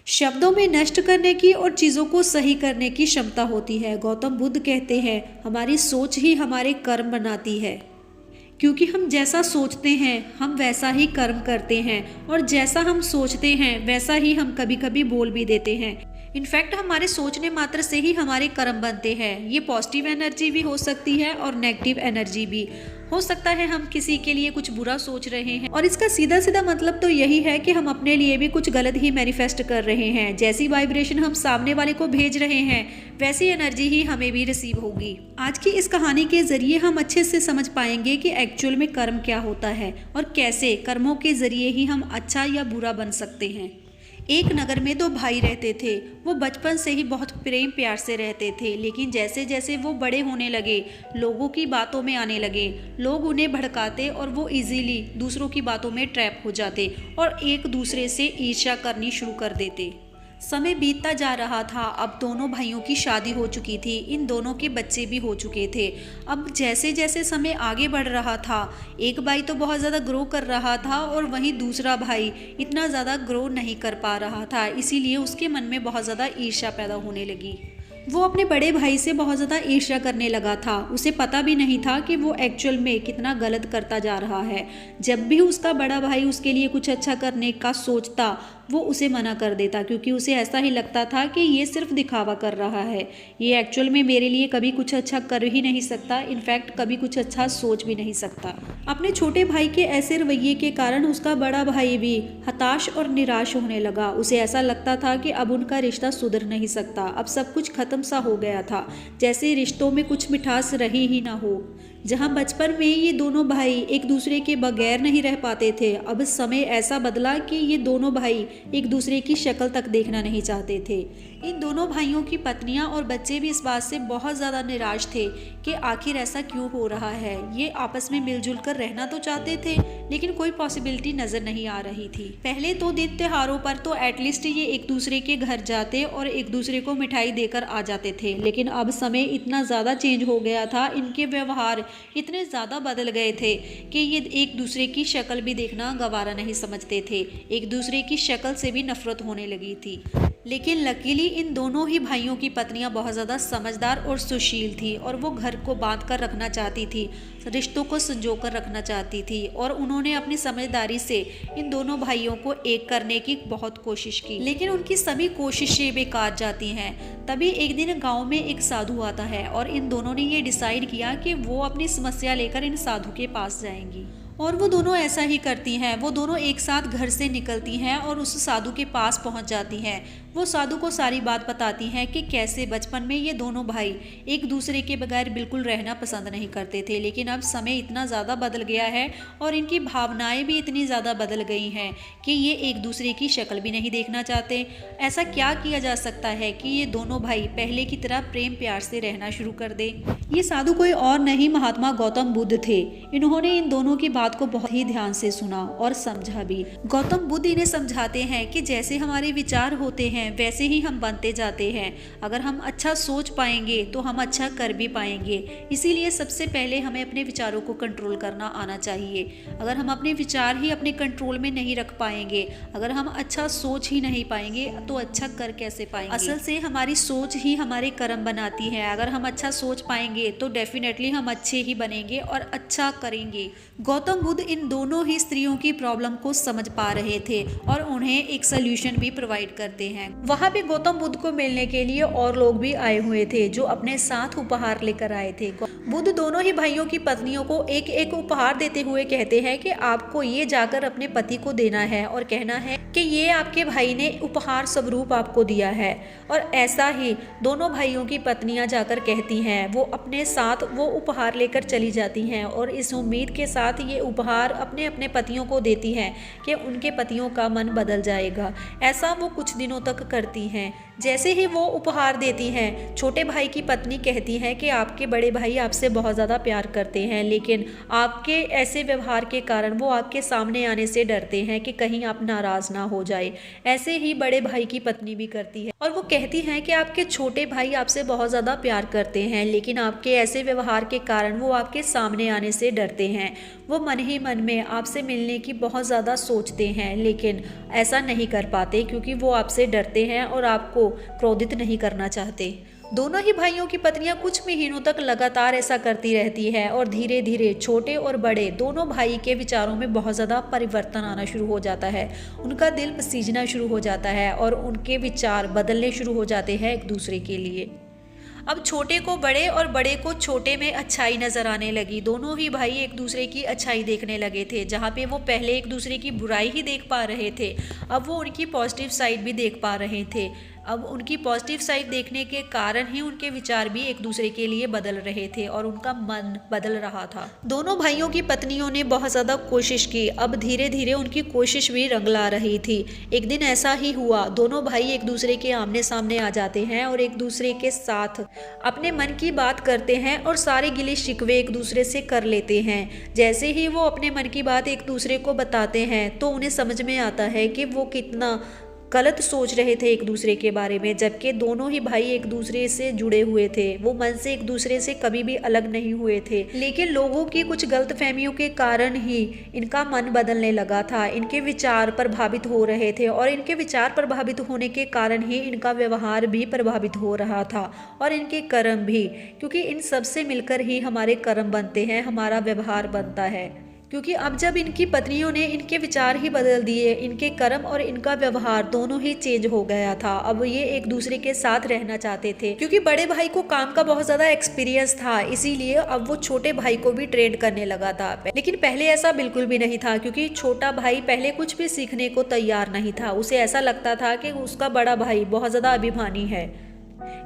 शब्दों में नष्ट करने की और चीज़ों को सही करने की क्षमता होती है। गौतम बुद्ध कहते हैं हमारी सोच ही हमारे कर्म बनाती है, क्योंकि हम जैसा सोचते हैं हम वैसा ही कर्म करते हैं, और जैसा हम सोचते हैं वैसा ही हम कभी कभी बोल भी देते हैं। इनफैक्ट हमारे सोचने मात्र से ही हमारे कर्म बनते हैं। ये पॉजिटिव एनर्जी भी हो सकती है और नेगेटिव एनर्जी भी हो सकता है। हम किसी के लिए कुछ बुरा सोच रहे हैं और इसका सीधा सीधा मतलब तो यही है कि हम अपने लिए भी कुछ गलत ही मैनिफेस्ट कर रहे हैं। जैसी वाइब्रेशन हम सामने वाले को भेज रहे हैं वैसी एनर्जी ही हमें भी रिसीव होगी। आज की इस कहानी के जरिए हम अच्छे से समझ पाएंगे कि एक्चुअल में कर्म क्या होता है और कैसे कर्मों के जरिए ही हम अच्छा या बुरा बन सकते हैं। एक नगर में दो भाई रहते थे। वो बचपन से ही बहुत प्रेम प्यार से रहते थे, लेकिन जैसे जैसे वो बड़े होने लगे लोगों की बातों में आने लगे। लोग उन्हें भड़काते और वो इजीली दूसरों की बातों में ट्रैप हो जाते और एक दूसरे से ईर्ष्या करनी शुरू कर देते। समय बीतता जा रहा था। अब दोनों भाइयों की शादी हो चुकी थी, इन दोनों के बच्चे भी हो चुके थे। अब जैसे जैसे समय आगे बढ़ रहा था, एक भाई तो बहुत ज़्यादा ग्रो कर रहा था और वहीं दूसरा भाई इतना ज़्यादा ग्रो नहीं कर पा रहा था। इसीलिए उसके मन में बहुत ज़्यादा ईर्ष्या पैदा होने लगी। वो अपने बड़े भाई से बहुत ज़्यादा ईर्ष्या करने लगा था। उसे पता भी नहीं था कि वो एक्चुअल में कितना गलत करता जा रहा है। जब भी उसका बड़ा भाई उसके लिए कुछ अच्छा करने का सोचता वो उसे मना कर देता, क्योंकि उसे ऐसा ही लगता था कि ये सिर्फ दिखावा कर रहा है, ये एक्चुअल में मेरे लिए कभी कुछ अच्छा कर ही नहीं सकता, इनफैक्ट कभी कुछ अच्छा सोच भी नहीं सकता। अपने छोटे भाई के ऐसे रवैये के कारण उसका बड़ा भाई भी हताश और निराश होने लगा। उसे ऐसा लगता था कि अब उनका रिश्ता सुधर नहीं सकता, अब सब कुछ खत्म सा हो गया था, जैसे रिश्तों में कुछ मिठास रही ही ना हो। जहां बचपन में ये दोनों भाई एक दूसरे के बगैर नहीं रह पाते थे, अब समय ऐसा बदला कि ये दोनों भाई एक दूसरे की शक्ल तक देखना नहीं चाहते थे। इन दोनों भाइयों की पत्नियां और बच्चे भी इस बात से बहुत ज़्यादा निराश थे कि आखिर ऐसा क्यों हो रहा है। ये आपस में मिलजुल कर रहना तो चाहते थे, लेकिन कोई पॉसिबिलिटी नज़र नहीं आ रही थी। पहले तो दिन त्योहारों पर तो एटलीस्ट ये एक दूसरे के घर जाते और एक दूसरे को मिठाई देकर आ जाते थे, लेकिन अब समय इतना ज़्यादा चेंज हो गया था, इनके व्यवहार इतने ज़्यादा बदल गए थे कि ये एक दूसरे की शक्ल भी देखना गवारा नहीं समझते थे। एक दूसरे की शक्ल से भी नफरत होने लगी थी। लेकिन लकीली इन दोनों ही भाइयों की पत्नियां बहुत ज़्यादा समझदार और सुशील थी और वो घर को बांध कर रखना चाहती थी, रिश्तों को संजो कर रखना चाहती थी, और उन्होंने अपनी समझदारी से इन दोनों भाइयों को एक करने की बहुत कोशिश की, लेकिन उनकी सभी कोशिशें बेकार जाती हैं। तभी एक दिन गांव में एक साधु आता है और इन दोनों ने ये डिसाइड किया कि वो अपनी समस्या लेकर इन साधु के पास जाएंगी, और वो दोनों ऐसा ही करती हैं। वो दोनों एक साथ घर से निकलती हैं और उस साधु के पास पहुंच जाती हैं। वो साधु को सारी बात बताती हैं कि कैसे बचपन में ये दोनों भाई एक दूसरे के बगैर बिल्कुल रहना पसंद नहीं करते थे, लेकिन अब समय इतना ज़्यादा बदल गया है और इनकी भावनाएं भी इतनी ज़्यादा बदल गई हैं कि ये एक दूसरे की शक्ल भी नहीं देखना चाहते। ऐसा क्या किया जा सकता है कि ये दोनों भाई पहले की तरह प्रेम प्यार से रहना शुरू कर दे। ये साधु कोई और नहीं, महात्मा गौतम बुद्ध थे। इन्होंने इन दोनों की बात को बहुत ही ध्यान से सुना और समझा भी। गौतम बुद्ध इन्हें समझाते हैं कि जैसे हमारे विचार होते हैं वैसे ही हम बनते जाते हैं। अगर हम अच्छा सोच पाएंगे तो हम अच्छा कर भी पाएंगे। इसीलिए सबसे पहले हमें अपने विचारों को कंट्रोल करना आना चाहिए। अगर हम अपने विचार ही अपने कंट्रोल में नहीं रख पाएंगे, अगर हम अच्छा सोच ही नहीं पाएंगे तो अच्छा कर कैसे पाएंगे। असल से हमारी सोच ही हमारे कर्म बनाती है। अगर हम अच्छा सोच पाएंगे तो डेफिनेटली हम अच्छे ही बनेंगे और अच्छा करेंगे। गौतम बुद्ध इन दोनों ही स्त्रियों की प्रॉब्लम को समझ पा रहे थे और उन्हें एक सोल्यूशन भी प्रोवाइड करते हैं। वहाँ पे गौतम बुद्ध को मिलने के लिए और लोग भी आए हुए थे जो अपने साथ उपहार लेकर आए थे। बुद्ध दोनों ही भाइयों की पत्नियों को एक एक उपहार देते हुए कहते हैं कि आपको ये जाकर अपने पति को देना है और कहना है कि ये आपके भाई ने उपहार स्वरूप आपको दिया है। और ऐसा ही दोनों भाइयों की पत्नियां जाकर कहती हैं, वो अपने साथ वो उपहार लेकर चली जाती हैं और इस उम्मीद के साथ ये उपहार अपने अपने पतियों को देती हैं कि उनके पतियों का मन बदल जाएगा। ऐसा वो कुछ दिनों तक करती हैं। जैसे ही वो उपहार देती हैं, छोटे भाई की पत्नी कहती है कि आपके बड़े भाई आपसे बहुत ज़्यादा प्यार करते हैं, लेकिन आपके ऐसे व्यवहार के कारण वो आपके सामने आने से डरते हैं कि कहीं आप नाराज़ ना हो जाए। ऐसे ही बड़े भाई की पत्नी भी करती है और वो कहती हैं कि आपके छोटे भाई आपसे बहुत ज़्यादा प्यार करते हैं, लेकिन आपके ऐसे व्यवहार के कारण वो आपके सामने आने से डरते हैं। वो मन मन ही मन में आपसे मिलने की बहुत ज़्यादा सोचते हैं, लेकिन ऐसा नहीं कर पाते क्योंकि वो आपसे डरते हैं और आपको क्रोधित नहीं करना चाहते। दोनों ही भाइयों की पत्नियां कुछ महीनों तक लगातार ऐसा करती रहती है और धीरे धीरे छोटे और बड़े दोनों भाई के विचारों में बहुत ज़्यादा परिवर्तन आना शुरू हो जाता है। उनका दिल पसीजना शुरू हो जाता है और उनके विचार बदलने शुरू हो जाते हैं एक दूसरे के लिए। अब छोटे को बड़े और बड़े को छोटे में अच्छाई नज़र आने लगी। दोनों ही भाई एक दूसरे की अच्छाई देखने लगे थे। जहाँ पे वो पहले एक दूसरे की बुराई ही देख पा रहे थे, अब वो उनकी पॉजिटिव साइड भी देख पा रहे थे। अब उनकी पॉजिटिव साइड देखने के कारण ही उनके विचार भी एक दूसरे के लिए बदल रहे थे और उनका मन बदल रहा था। दोनों भाइयों की पत्नियों ने बहुत ज़्यादा कोशिश की। अब धीरे धीरे उनकी कोशिश भी रंग ला रही थी। एक दिन ऐसा ही हुआ, दोनों भाई एक दूसरे के आमने सामने आ जाते हैं और एक दूसरे के साथ अपने मन की बात करते हैं और सारे गिले शिकवे एक दूसरे से कर लेते हैं। जैसे ही वो अपने मन की बात एक दूसरे को बताते हैं तो उन्हें समझ में आता है कि वो कितना गलत सोच रहे थे एक दूसरे के बारे में, जबकि दोनों ही भाई एक दूसरे से जुड़े हुए थे। वो मन से एक दूसरे से कभी भी अलग नहीं हुए थे, लेकिन लोगों की कुछ गलतफहमियों के कारण ही इनका मन बदलने लगा था। इनके विचार प्रभावित हो रहे थे और इनके विचार प्रभावित होने के कारण ही इनका व्यवहार भी प्रभावित हो रहा था और इनके कर्म भी, क्योंकि इन सब से मिलकर ही हमारे कर्म बनते हैं, हमारा व्यवहार बनता है। क्योंकि अब जब इनकी पत्नियों ने इनके विचार ही बदल दिए, इनके कर्म और इनका व्यवहार दोनों ही चेंज हो गया था। अब ये एक दूसरे के साथ रहना चाहते थे, क्योंकि बड़े भाई को काम का बहुत ज़्यादा एक्सपीरियंस था, इसीलिए अब वो छोटे भाई को भी ट्रेन करने लगा था। लेकिन पहले ऐसा बिल्कुल भी नहीं था, क्योंकि छोटा भाई पहले कुछ भी सीखने को तैयार नहीं था। उसे ऐसा लगता था कि उसका बड़ा भाई बहुत ज़्यादा अभिमानी है।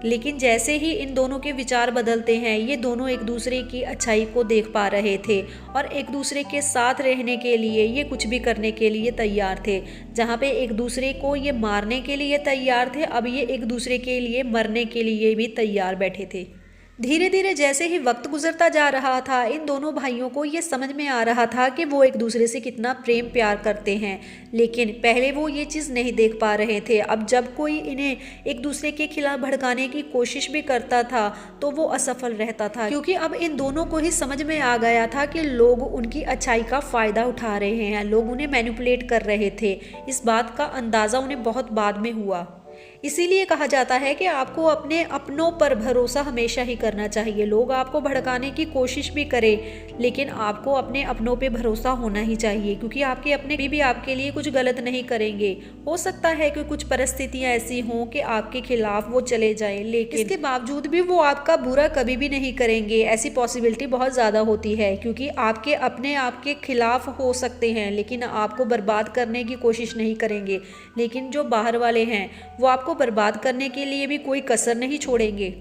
लेकिन जैसे ही इन दोनों के विचार बदलते हैं, ये दोनों एक दूसरे की अच्छाई को देख पा रहे थे और एक दूसरे के साथ रहने के लिए ये कुछ भी करने के लिए तैयार थे। जहाँ पे एक दूसरे को ये मारने के लिए तैयार थे, अब ये एक दूसरे के लिए मरने के लिए भी तैयार बैठे थे। धीरे धीरे जैसे ही वक्त गुजरता जा रहा था, इन दोनों भाइयों को ये समझ में आ रहा था कि वो एक दूसरे से कितना प्रेम प्यार करते हैं, लेकिन पहले वो ये चीज़ नहीं देख पा रहे थे। अब जब कोई इन्हें एक दूसरे के खिलाफ भड़काने की कोशिश भी करता था तो वो असफल रहता था, क्योंकि अब इन दोनों को ही समझ में आ गया था कि लोग उनकी अच्छाई का फ़ायदा उठा रहे हैं, लोग उन्हें मैनिपुलेट कर रहे थे। इस बात का अंदाज़ा उन्हें बहुत बाद में हुआ। इसीलिए कहा जाता है कि आपको अपने अपनों पर भरोसा हमेशा ही करना चाहिए। लोग आपको भड़काने की कोशिश भी करें, लेकिन आपको अपने अपनों पे भरोसा होना ही चाहिए, क्योंकि आपके अपने भी आपके लिए कुछ गलत नहीं करेंगे। हो सकता है कि कुछ परिस्थितियां ऐसी हों कि आपके खिलाफ वो चले जाएं, लेकिन इसके बावजूद भी वो आपका बुरा कभी भी नहीं करेंगे। ऐसी पॉसिबिलिटी बहुत ज़्यादा होती है, क्योंकि आपके अपने आपके खिलाफ हो सकते हैं लेकिन आपको बर्बाद करने की कोशिश नहीं करेंगे। लेकिन जो बाहर वाले हैं वो आपको बर्बाद करने के लिए भी कोई कसर नहीं छोड़ेंगे।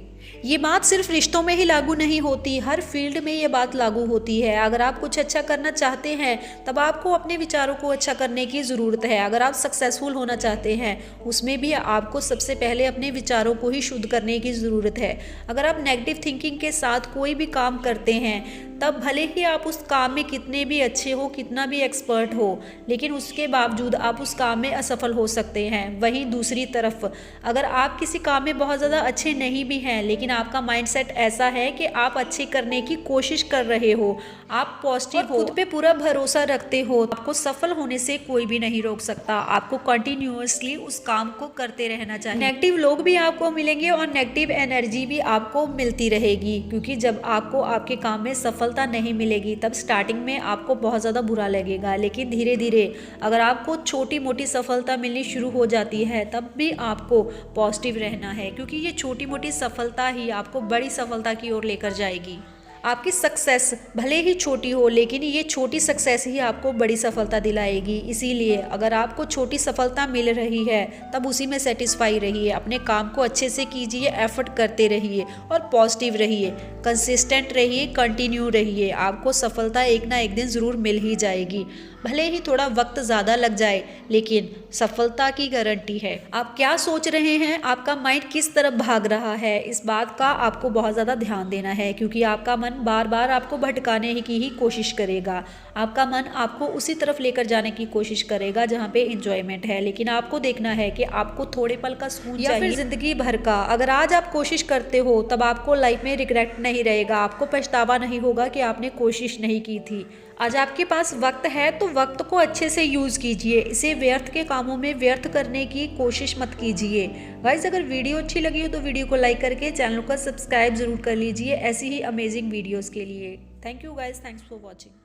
ये बात सिर्फ रिश्तों में ही लागू नहीं होती, हर फील्ड में ये बात लागू होती है। अगर आप कुछ अच्छा करना चाहते हैं तब आपको अपने विचारों को अच्छा करने की ज़रूरत है। अगर आप सक्सेसफुल होना चाहते हैं उसमें भी आपको सबसे पहले अपने विचारों को ही शुद्ध करने की ज़रूरत है। अगर आप नेगेटिव थिंकिंग के साथ कोई भी काम करते हैं तब भले ही आप उस काम में कितने भी अच्छे हो, कितना भी एक्सपर्ट हो, लेकिन उसके बावजूद आप उस काम में असफल हो सकते हैं। वहीं दूसरी तरफ अगर आप किसी काम में बहुत ज़्यादा अच्छे नहीं भी हैं, लेकिन आपका माइंडसेट ऐसा है कि आप अच्छे करने की कोशिश कर रहे हो, आप पॉजिटिव हो, खुद पे पूरा भरोसा रखते हो, आपको सफल होने से कोई भी नहीं रोक सकता। आपको कंटिन्यूअसली उस काम को करते रहना चाहिए। नेगेटिव लोग भी आपको मिलेंगे और नेगेटिव एनर्जी भी आपको मिलती रहेगी, क्योंकि जब आपको आपके काम में सफलता नहीं मिलेगी तब स्टार्टिंग में आपको बहुत ज़्यादा बुरा लगेगा, लेकिन धीरे धीरे अगर आपको छोटी मोटी सफलता मिलनी शुरू हो जाती है तब भी आपको पॉजिटिव रहना है, क्योंकि ये छोटी मोटी सफलता ही आपको बड़ी सफलता की ओर लेकर जाएगी। आपकी सक्सेस भले ही छोटी हो, लेकिन ये छोटी सक्सेस ही आपको बड़ी सफलता दिलाएगी। इसीलिए अगर आपको छोटी सफलता मिल रही है तब उसी में सेटिस्फाई रहिए, अपने काम को अच्छे से कीजिए, एफर्ट करते रहिए और पॉजिटिव रहिए, कंसिस्टेंट रहिए, कंटिन्यू रहिए। आपको सफलता एक ना एक दिन ज़रूर मिल ही जाएगी, भले ही थोड़ा वक्त ज़्यादा लग जाए, लेकिन सफलता की गारंटी है। आप क्या सोच रहे हैं, आपका माइंड किस तरफ भाग रहा है, इस बात का आपको बहुत ज़्यादा ध्यान देना है, क्योंकि आपका मन मन बार बार आपको भटकाने की ही कोशिश करेगा। आपका मन आपको उसी तरफ लेकर जाने की कोशिश करेगा जहाँ पे इंजॉयमेंट है, लेकिन आपको देखना है कि आपको थोड़े पल का सुकून या फिर ज़िंदगी भर का। अगर आज आप कोशिश करते हो तब आपको लाइफ में रिग्रेट नहीं रहेगा, आपको पछतावा नहीं होगा कि आपने कोशिश नहीं की थी। आज आपके पास वक्त है तो वक्त को अच्छे से यूज़ कीजिए, इसे व्यर्थ के कामों में व्यर्थ करने की कोशिश मत कीजिए। गाइस, अगर वीडियो अच्छी लगी हो तो वीडियो को लाइक करके चैनल को सब्सक्राइब ज़रूर कर लीजिए ऐसी ही अमेजिंग वीडियोज़ के लिए। Thank you guys, thanks for watching.